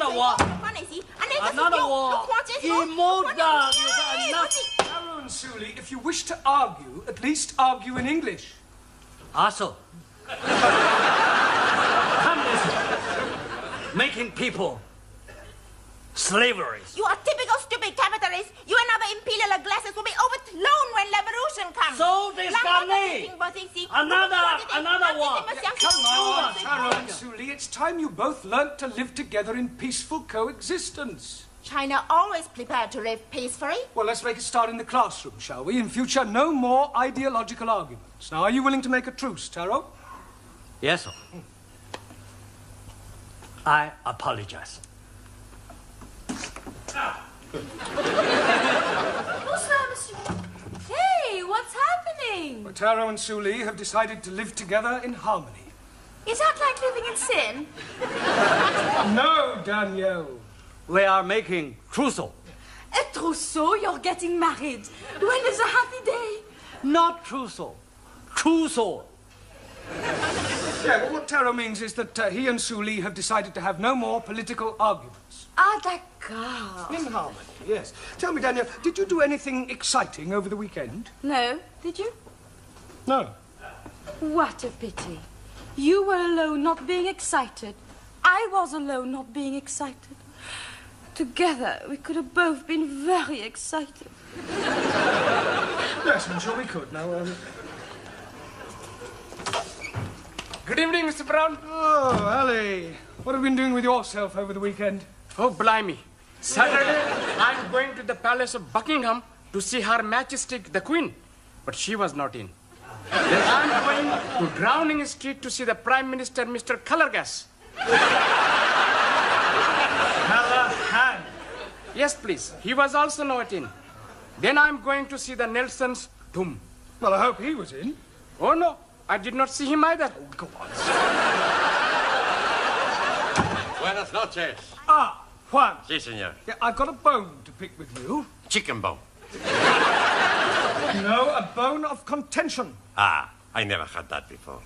Another war. Another war. Immortal. Taro and Suli, if you wish to argue, at least argue in English. Also. Communism. Making people slavery. You are typical stupid capitalist. You and other imperial glasses will be overthrown when revolution comes. So they got me. Another one. Come on, Taro and Suli, it's time you both learnt to live together in peaceful coexistence. China always prepared to live peacefully. Well, let's make a start in the classroom, shall we? In future, no more ideological arguments. Now, are you willing to make a truce, Taro? Yes, sir. I apologize. Hey, what's happening? Well, Taro and Suli have decided to live together in harmony. Is that like living in sin? No, Danielle. We are making trousseau. A trousseau? You're getting married. When is a happy day? Not trousseau. Trousseau. Yeah, well, what Taro means is that he and Suli have decided to have no more political arguments. Ah, d'accord. In harmony, yes. Tell me, Danielle, did you do anything exciting over the weekend? No, did you? No. What a pity. You were alone not being excited. I was alone not being excited. Together, we could have both been very excited. Yes, I'm sure we could. Now, Good evening, Mr. Brown. Oh, Ali. What have you been doing with yourself over the weekend? Oh, blimey. Saturday, I'm going to the Palace of Buckingham to see Her Majesty the Queen. But she was not in. Then I'm going to Downing Street to see the Prime Minister, Mr. Colorgas. Callahan. Yes, please. He was also not in. Then I'm going to see the Nelson's tomb. Well, I hope he was in. Oh, no. I did not see him either. Oh, go on. Buenas noches. Ah, Juan. Sí, señor. Yeah, I've got a bone to pick with you. Chicken bone. No, a bone of contention. Ah, I never had that before.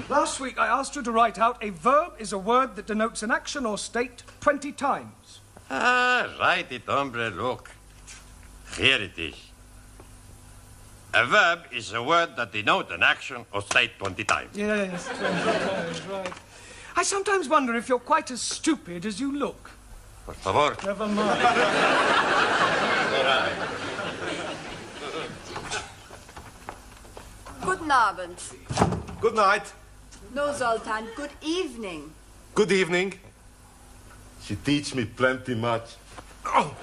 Last week, I asked you to write out a verb is a word that denotes an action or state 20 times. Ah, write it, hombre, look. Here it is. A verb is a word that denotes an action or state 20 times. Yes, 20 times, right. I sometimes wonder if you're quite as stupid as you look. Por favor. Never mind. Guten Abend. Good night. No, Zoltan, good evening. Good evening. She teach me plenty much. Oh.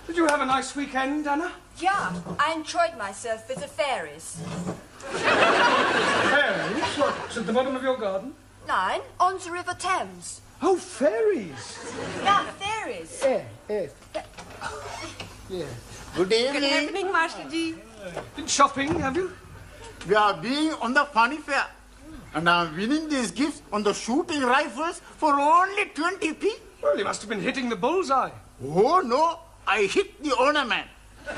Did you have a nice weekend, Anna? Yeah, I enjoyed myself with the fairies. Fairies? What, at the bottom of your garden? Nein, on the River Thames. Oh, fairies. Yeah, fairies. Yes. Good evening. Good evening, Master G. Been shopping, have you? We are being on the funny fair. And I'm winning these gifts on the shooting rifles for only 20p. Well, you must have been hitting the bullseye. Oh, no. I hit the ornament. And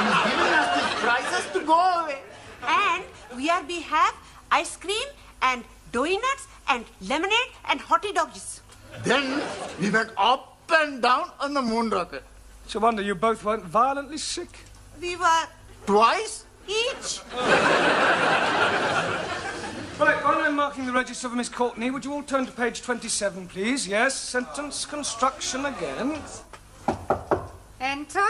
he's giving us these prizes to go away. And we have ice cream and donuts and lemonade and hottie doggies. Then we went up and down on the moon rocket. It's a wonder you both weren't violently sick. We were Twice? each. Right, while I'm marking the register for Miss Courtney, would you all turn to page 27, please? Yes, sentence construction again. Enter.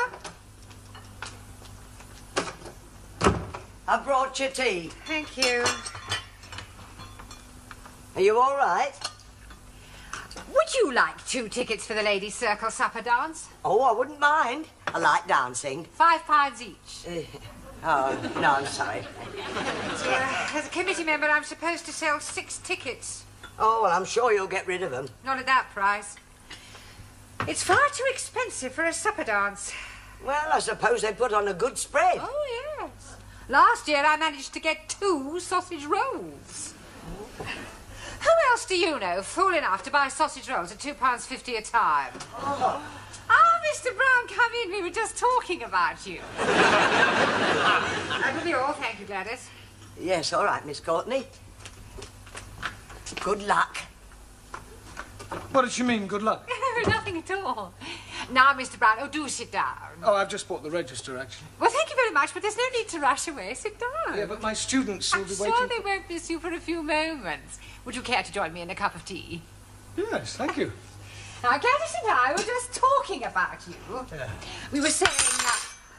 I brought your tea. Thank you. Are you all right? Would you like 2 tickets for the Ladies' Circle supper dance? Oh, I wouldn't mind. I like dancing. £5 each. Oh, no, I'm sorry. As a committee member, I'm supposed to sell 6 tickets. Oh, well, I'm sure you'll get rid of them. Not at that price. It's far too expensive for a supper dance. Well, I suppose they put on a good spread. Oh, yes. Last year I managed to get 2 sausage rolls. Who else do you know fool enough to buy sausage rolls at £2.50 a time? Oh, Mr. Brown, come in. We were just talking about you. That will be all. Thank you, Gladys. Yes, all right, Miss Courtney. Good luck. What did she mean, good luck? Nothing at all. Now, Mr. Brown, do sit down. Oh, I've just bought the register, actually. Well, thank you very much, but there's no need to rush away. Sit down. Yeah, but my students will I'm be sure waiting. they won't miss you for a few moments. Would you care to join me in a cup of tea? Yes, thank you. Now, Gladys and I were just talking about you. Yeah. We were saying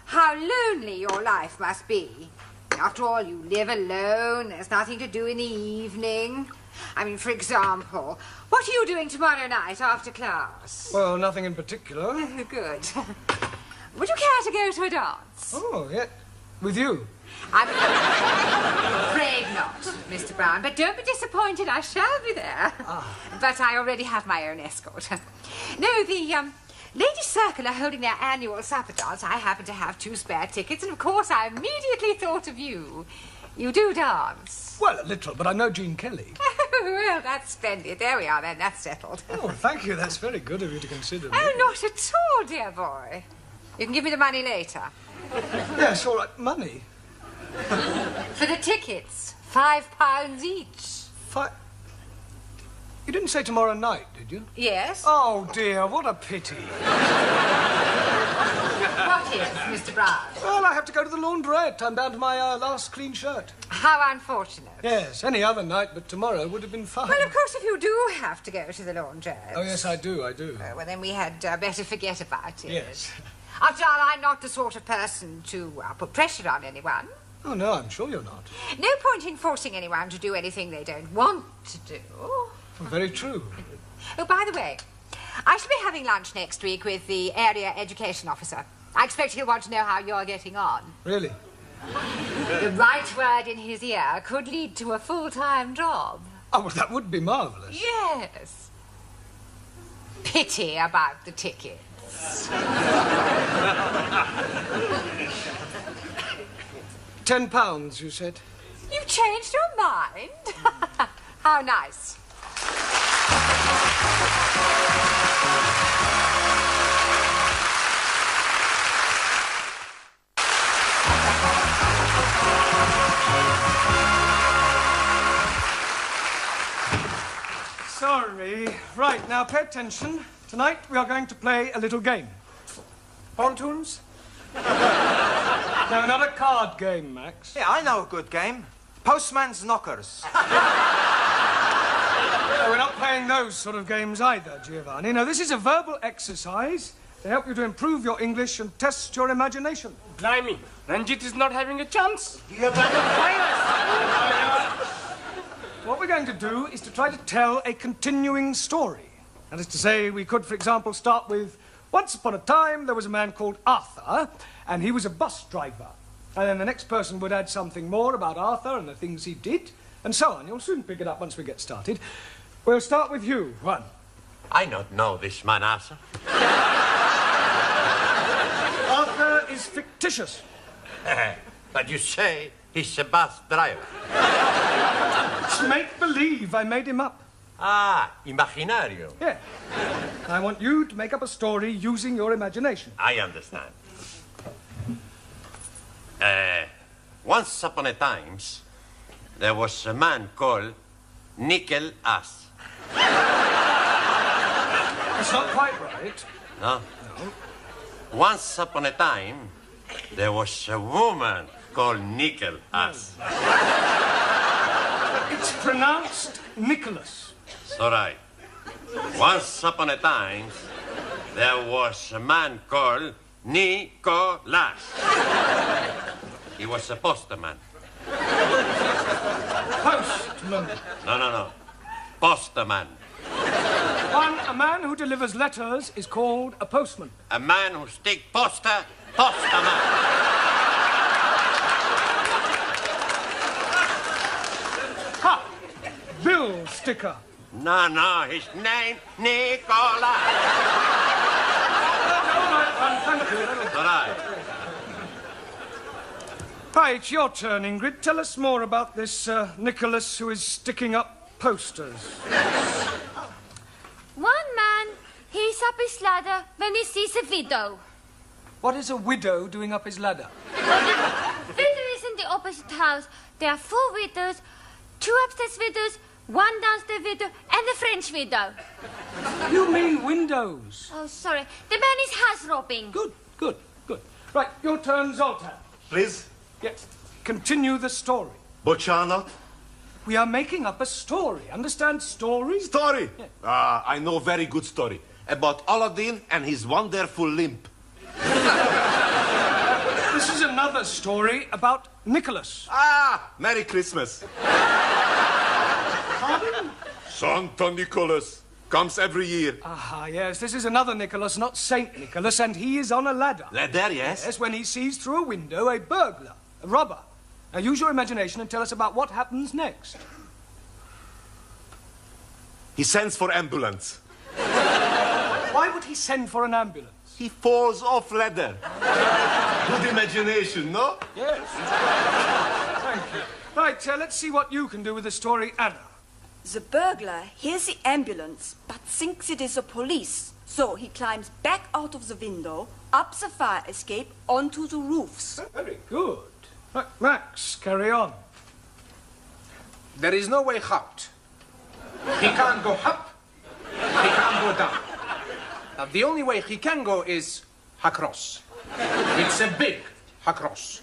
how lonely your life must be. After all, you live alone. There's nothing to do in the evening. I mean, for example, what are you doing tomorrow night after class? Well, nothing in particular. Good. Would you care to go to a dance? Oh, yeah. With you? I'm afraid not, Mr. Brown, but don't be disappointed. I shall be there. But I already have my own escort. No, the Ladies' Circle are holding their annual supper dance. I happen to have 2 spare tickets, and of course I immediately thought of you. You do dance? Well, a little, but I know Jean Kelly. Well, that's splendid. There we are then. That's settled. Oh, thank you. That's very good of you to consider me. Oh, not at all, dear boy. You can give me the money later. Yes, all right. Money? For the tickets. £5 each. You didn't say tomorrow night, did you? Yes. Oh, dear, what a pity. What is, Mr. Brown? Well, I have to go to the laundrette. I'm down to my last clean shirt. How unfortunate. Yes, any other night, but tomorrow would have been fine. Well, of course, if you do have to go to the laundrette... Oh, yes, I do. well, then we had better forget about it. Yes. After all, I'm not the sort of person to put pressure on anyone. Oh, no, I'm sure you're not. No point in forcing anyone to do anything they don't want to do. Very true. Oh, by the way, I shall be having lunch next week with the area education officer. I expect he'll want to know how you're getting on. Really? The right word in his ear could lead to a full-time job. Oh, well, that would be marvellous. Yes. Pity about the tickets. £10, you said? You've changed your mind? How nice. Sorry. Right, now pay attention. Tonight we are going to play a little game. Pontoons? No, not a card game, Max. Yeah, I know a good game. Postman's Knockers. No, we're not playing those sort of games either, Giovanni. No, this is a verbal exercise to help you to improve your English and test your imagination. Blimey, Ranjit is not having a chance. What we're going to do is to try to tell a continuing story. That is to say, we could, for example, start with, once upon a time, there was a man called Arthur, and he was a bus driver. And then the next person would add something more about Arthur and the things he did, and so on. You'll soon pick it up once we get started. We'll start with you, Juan. I don't know this man, Arthur. Arthur is fictitious. But you say he's a bus driver. It's make-believe. I made him up. Ah, imaginario. Yeah. I want you to make up a story using your imagination. I understand. Once upon a time, there was a man called Nickel Ass. That's not quite right. No? No. Once upon a time, there was a woman called Nickel Ass. It's pronounced Nicholas. It's all right. Once upon a time, there was a man called Nicholas. He was a postman. Postman. No. Postman. A man who delivers letters is called a postman. A man who stick poster, postman. Ha! Bill sticker. No, his name, Nicholas. Thank you. All right. Right, your turn, Ingrid. Tell us more about this Nicholas who is sticking up posters. One man, he's up his ladder when he sees a widow. What is a widow doing up his ladder? Widow is in the opposite house. There are 4 widows, 2 upstairs widows, One downstairs window and the French window. You mean windows? Oh, sorry. The man is house robbing. Good. Right, your turn, Zoltan. Please? Yes. Continue the story. But you're not? We are making up a story. Understand story? Story? Yeah. I know very good story. About Aladdin and his wonderful limp. This is another story about Nicholas. Merry Christmas. Pardon? Santa Nicholas comes every year. Yes, this is another Nicholas, not Saint Nicholas, and he is on a ladder. Ladder, yes? Yes, when he sees through a window a burglar, a robber. Now use your imagination and tell us about what happens next. He sends for ambulance. Why would he send for an ambulance? He falls off ladder. Good imagination, no? Yes. Thank you. Right, let's see what you can do with the story, Anna. The burglar hears the ambulance but thinks it is the police. So he climbs back out of the window, up the fire escape, onto the roofs. Very good. Right, Max, carry on. There is no way out. He can't go up, he can't go down. Now, the only way he can go is across. It's a big across.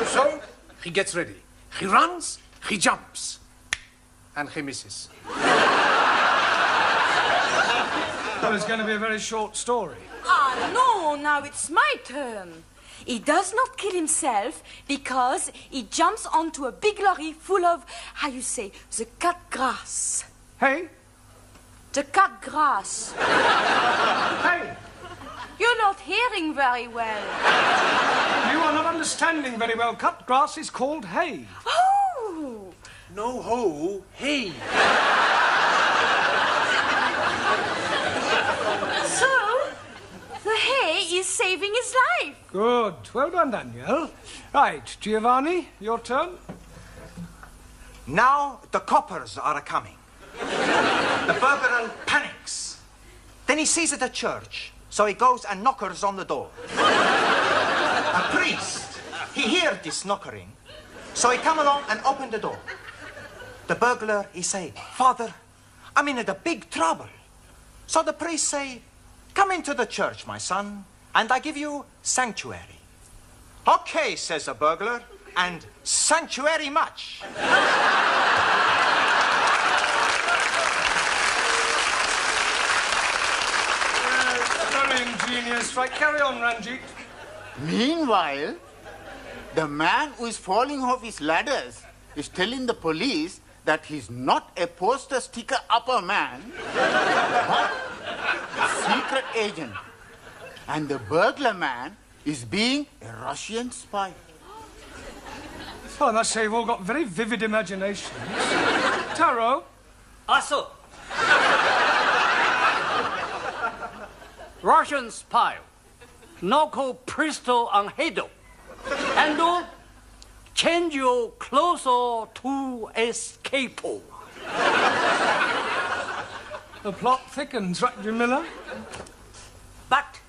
So, he gets ready. He runs, he jumps, and he misses. Well, it's going to be a very short story. No, now it's my turn. He does not kill himself because he jumps onto a big lorry full of, how you say, the cut grass. Hey? The cut grass. Hey! You're not hearing very well. You are not understanding very well. Cut grass is called hay. Oh! No ho, hey. So, the hay is saving his life. Good. Well done, Daniel. Right, Giovanni, your turn. Now the coppers are coming. The burglar panics. Then he sees it at church, so he goes and knockers on the door. A priest, he hears this knockering, so he come along and open the door. The burglar, he say, Father, I'm in a big trouble. So the priest say, come into the church, my son, and I give you sanctuary. Okay, says the burglar, and sanctuary much. Very ingenious. Right, carry on, Ranjit. Meanwhile, the man who is falling off his ladders is telling the police that he's not a poster sticker upper man, but a secret agent. And the burglar man is being a Russian spy. Well, I must say, you've all got very vivid imaginations. Taro? Also, Russian spy, knuckle pistol on head, and change you closer to escape. The plot thickens, right, Jamila? But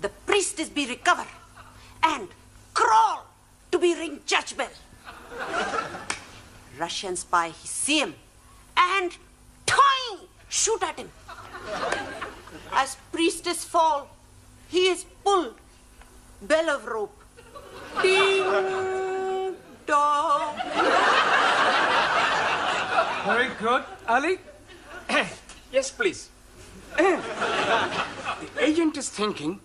the priest is be recover and crawl to be ring church bell. Russian spy, he see him and toing, shoot at him. As priestess fall, he is pulled, bell of rope. Ding dong. Very good. Ali? Yes, please. The agent is thinking,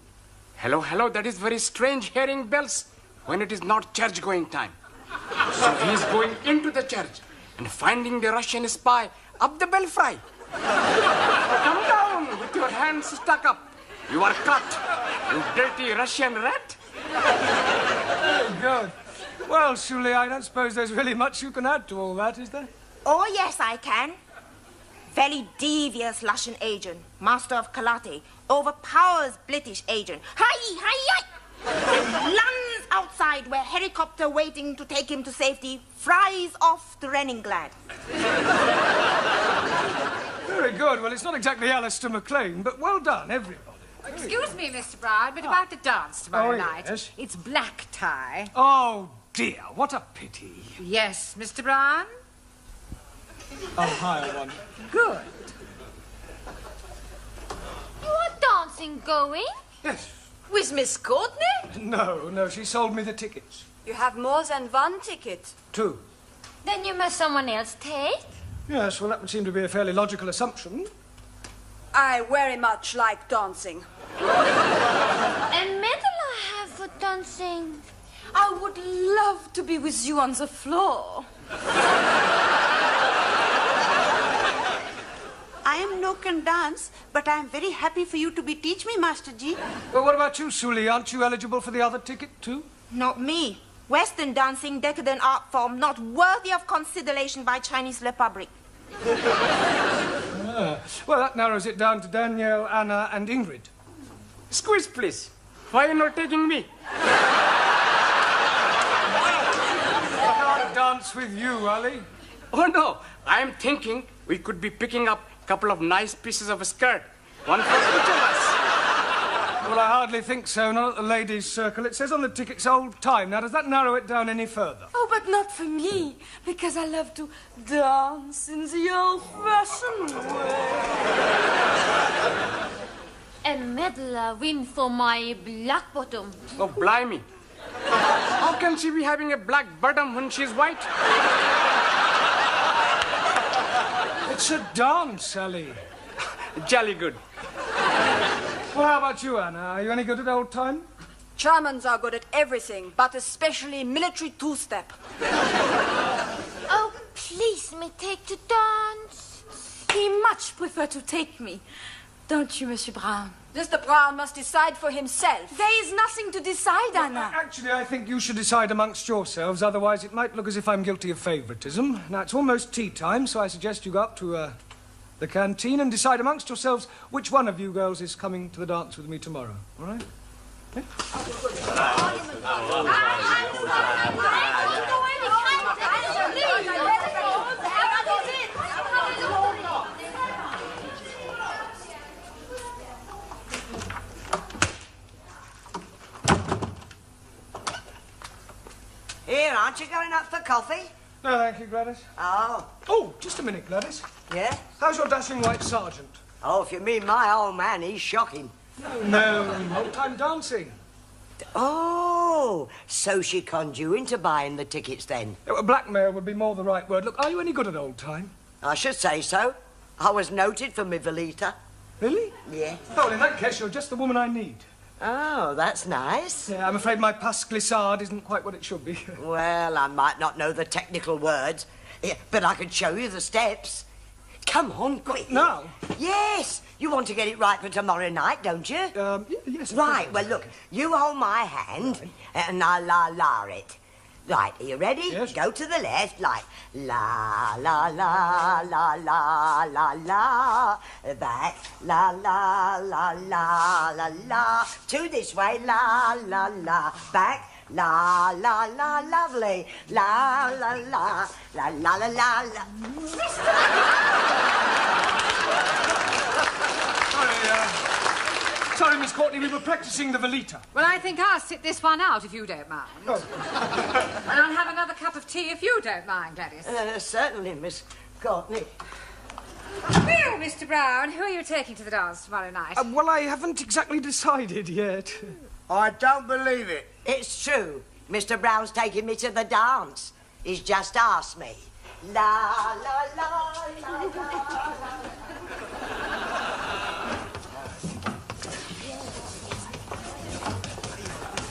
hello, that is very strange hearing bells when it is not church-going time. So he is going into the church and finding the Russian spy up the belfry. Come down with your hands stuck up. You are cut, you dirty Russian rat. Very good. Well, Shuli, I don't suppose there's really much you can add to all that, is there? Oh, yes, I can. Very devious Russian agent, master of karate, overpowers British agent. Hi! Lands outside where helicopter waiting to take him to safety, fries off the Leningrad. Very good. Well, it's not exactly Alistair MacLean, but well done, everybody. Excuse me, Mr. Brown, but about the dance tomorrow night. Yes? It's black tie. Oh, dear, what a pity. Yes, Mr. Brown? I'll hire one. Good. You are dancing going? Yes. With Miss Courtney? No, she sold me the tickets. You have more than one ticket. 2. Then you must someone else take. Yes, well, that would seem to be a fairly logical assumption. I very much like dancing. And medal I have for dancing. I would love to be with you on the floor. I am no can dance, but I am very happy for you to be teach me, Master Ji. Well, what about you, Suli? Aren't you eligible for the other ticket, too? Not me. Western dancing, decadent art form, not worthy of consideration by Chinese Republic. Well, that narrows it down to Danielle, Anna, and Ingrid. Squeeze, please. Why are you not taking me? I can't dance with you, Ali. Oh, no. I'm thinking we could be picking up a couple of nice pieces of a skirt. One for each of us. Well, I hardly think so, not at the ladies' circle. It says on the tickets old time. Now, does that narrow it down any further? Oh, but not for me, because I love to dance in the old-fashioned way. A medal win for my black bottom. Oh, blimey. How can she be having a black bottom when she's white? It's a dance, Ali. Jolly good. Well, how about you, Anna? Are you any good at old time? Germans are good at everything, but especially military two-step. Oh, please, me take to dance. He much prefer to take me. Don't you, Monsieur Brown? Mr. Brown must decide for himself. There is nothing to decide, Anna. Actually, I think you should decide amongst yourselves, otherwise it might look as if I'm guilty of favouritism. Now, it's almost tea time, so I suggest you go up to the canteen and decide amongst yourselves which one of you girls is coming to the dance with me tomorrow, all right? Okay? Here, aren't you going up for coffee? No, thank you, Gladys. Oh. Oh, just a minute, Gladys. Yeah? How's your dashing white sergeant? Oh, if you mean my old man, he's shocking. No, old-time dancing. Oh, so she conned you into buying the tickets then? Blackmail would be more the right word. Look, are you any good at old time? I should say so. I was noted for my Velita. Really? Yeah. Oh, well, in that case, you're just the woman I need. Oh, that's nice. Yeah, I'm afraid my pas glissade isn't quite what it should be. Well, I might not know the technical words, but I can show you the steps. Come on, quick. Now? Yes. You want to get it right for tomorrow night, don't you? Yes. Right, well, look, you hold my hand, and I'll la-la it. Right, are you ready? Yes. Go to the left, like la la la la la la la. Back, la la la la la la. Two this way, la la la. Back, la la la, lovely. La la la la la la la la. Sorry, Miss Courtney, we were practicing the Velita. Well, I think I'll sit this one out if you don't mind. Oh. And I'll have another cup of tea if you don't mind, Gladys. Certainly, Miss Courtney. Well, Mr. Brown, who are you taking to the dance tomorrow night? Well, I haven't exactly decided yet. I don't believe it. It's true. Mr. Brown's taking me to the dance. He's just asked me. La, la, la, la, la, la.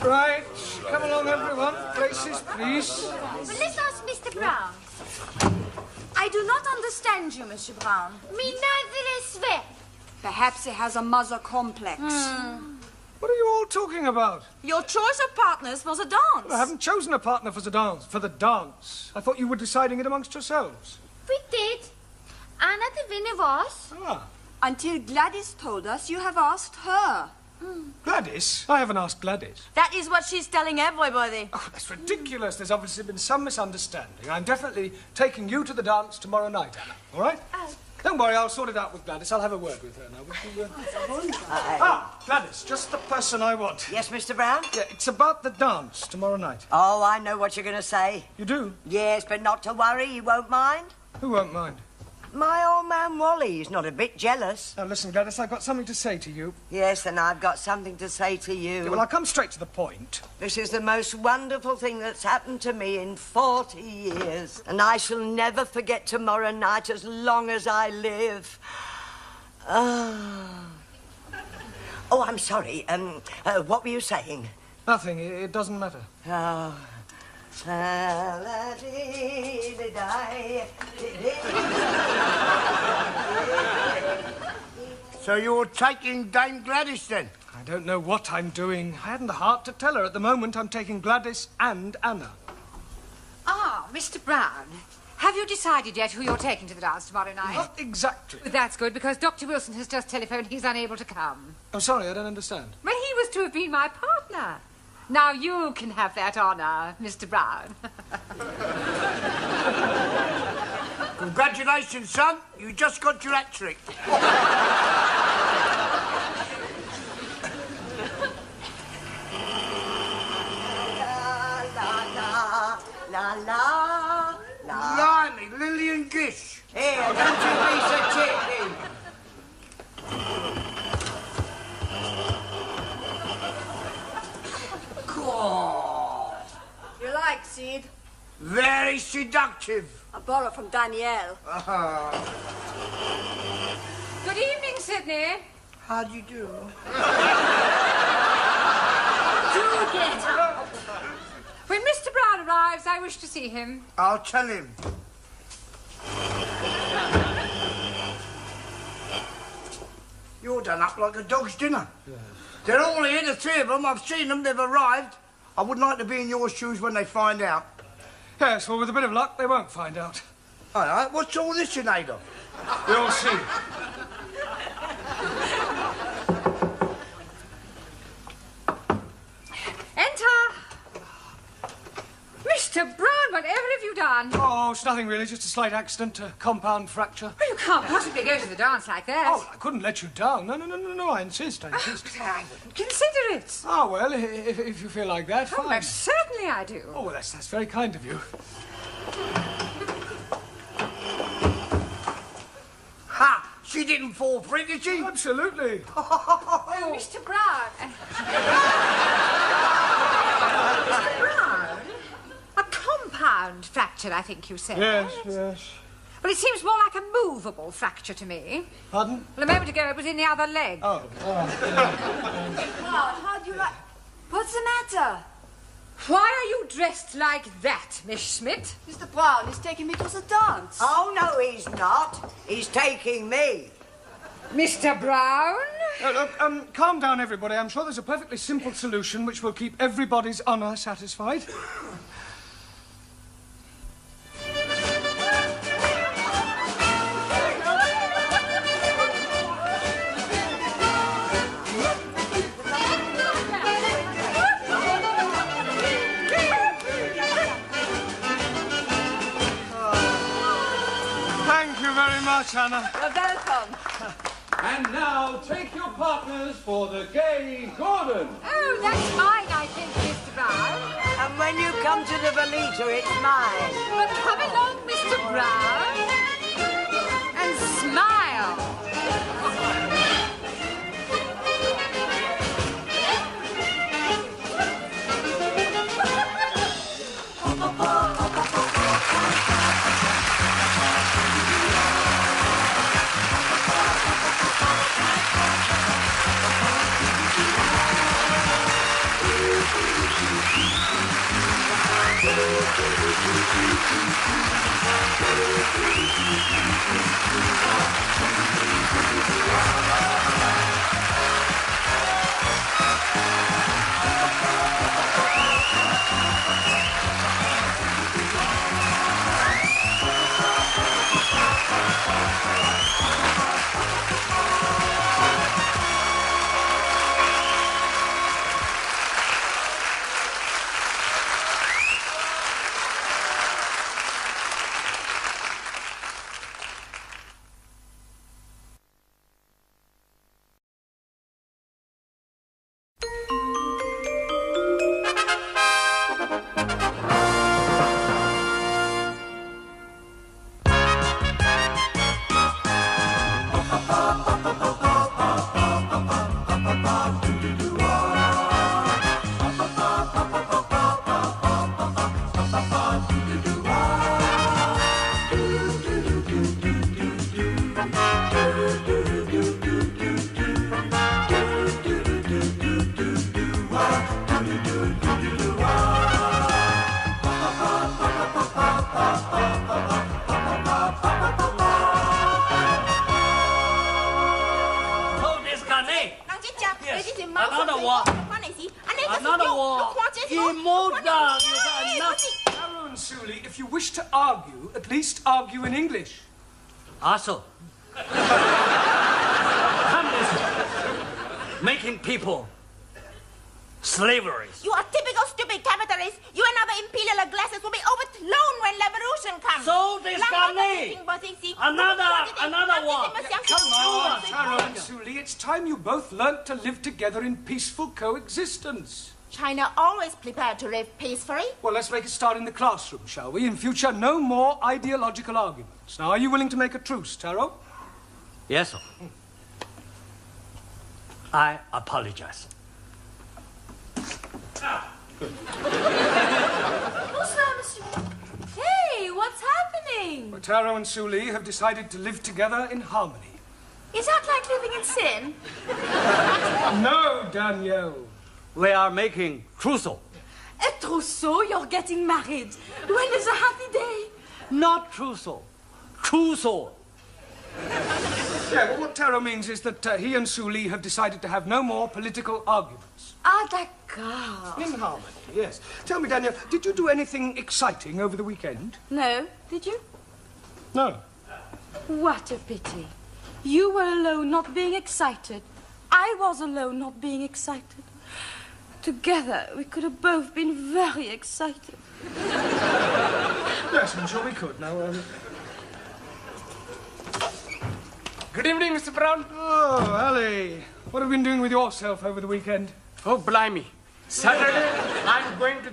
Right, come along, everyone. Places, please. But let's ask Mr. Brown. I do not understand you, Monsieur Brown. Me neither as well. Perhaps he has a mother complex. What are you all talking about? Your choice of partners for the dance. Well, I haven't chosen a partner for the dance. I thought you were deciding it amongst yourselves. We did. Anna the winner was. Ah. Until Gladys told us you have asked her. Gladys? I haven't asked Gladys. That is what she's telling everybody. Oh, that's ridiculous. There's obviously been some misunderstanding. I'm definitely taking you to the dance tomorrow night, Anna. All right? Oh. Don't worry, I'll sort it out with Gladys. I'll have a word with her now. Gladys, just the person I want. Yes, Mr. Brown? Yeah, it's about the dance tomorrow night. Oh, I know what you're going to say. You do? Yes, but not to worry, you won't mind. Who won't mind? My old man Wally is not a bit jealous. Now, listen, Gladys, I've got something to say to you. Yes, and I've got something to say to you. Yeah, well, I'll come straight to the point. This is the most wonderful thing that's happened to me in 40 years. And I shall never forget tomorrow night as long as I live. Oh, I'm sorry. What were you saying? Nothing. It doesn't matter. Oh. So you're taking Dame Gladys, then? I don't know what I'm doing. I hadn't the heart to tell her. At the moment, I'm taking Gladys and Anna. Ah, Mr. Brown. Have you decided yet who you're taking to the dance tomorrow night? Not exactly. That's good, because Dr. Wilson has just telephoned he's unable to come. I'm sorry, I don't understand. Well, he was to have been my partner. Now you can have that honour, Mr. Brown. Congratulations, son. You just got your hat trick. La la la. Blimey, Lillian Gish. Here, don't you be so cheeky. God. You like, Sid? Very seductive. I borrowed from Danielle. Good evening, Sydney. How do you do? Do get up. When Mr. Brown arrives, I wish to see him. I'll tell him. You're done up like a dog's dinner. Yes. They're all here, the three of them. I've seen them. They've arrived. I wouldn't like to be in your shoes when they find out. Yes, well, with a bit of luck, they won't find out. All right, what's all this you made of? You'll see. Enter. Mr. Brown, whatever have you done? Oh, it's nothing really, just a slight accident, a compound fracture. Well, you can't possibly go to the dance like that. Oh, I couldn't let you down. No, I insist. But I wouldn't consider it. Oh, well, if you feel like that, fine. Oh, most certainly I do. Oh, well, that's very kind of you. Ha! She didn't fall for it, did she? Absolutely. Oh, Mr. Brown. Mr. Brown? A compound fracture, I think you said. Yes, yes. Well, it seems more like a movable fracture to me. Pardon? Well, a moment ago it was in the other leg. Oh, Well, how do you like... What's the matter? Why are you dressed like that, Miss Schmidt? Mr. Brown is taking me to the dance. Oh, no, he's not. He's taking me. Mr. Brown? Look, calm down, everybody. I'm sure there's a perfectly simple solution which will keep everybody's honour satisfied. Thank you very much, Anna. You're welcome. And now take your partners for the gay Gordon. Oh, that's mine, I think, Mr. Brown. And when you come to the Velita, it's mine. But come along, Mr. Brown, and smile. Thank you. Discarnate. Yes. Another one. Another one. Immortal. Taro and Suli, if you wish to argue, at least argue in English. Also, communism, making people slavery. You are typical stupid capitalist. You and other imperial glasses will be overthrown when revolution comes. So Discarnate. Another one. Come on, Taro and Suli, it's time you both learnt to live together in peaceful coexistence. China always prepared to live peacefully. Well, let's make a start in the classroom, shall we? In future, no more ideological arguments. Now, are you willing to make a truce, Taro? Yes, sir. I apologize. Bonsoir, monsieur. Hey, what's happening? Well, Taro and Suli have decided to live together in harmony. Is that like living in sin? No, Danielle. We are making trousseau. A trousseau? You're getting married. When is a happy day? Not trousseau. Trousseau. Yeah, well, what Taro means is that he and Suli have decided to have no more political arguments. Ah, d'accord. In harmony, yes. Tell me, Danielle, did you do anything exciting over the weekend? No, did you? No. What a pity. You were alone, not being excited. I was alone, not being excited. Together, we could have both been very excited. Yes, I'm sure we could. Now, Good evening, Mr. Brown. Oh, Ali. What have you been doing with yourself over the weekend? Oh, blimey. Saturday, I'm going to the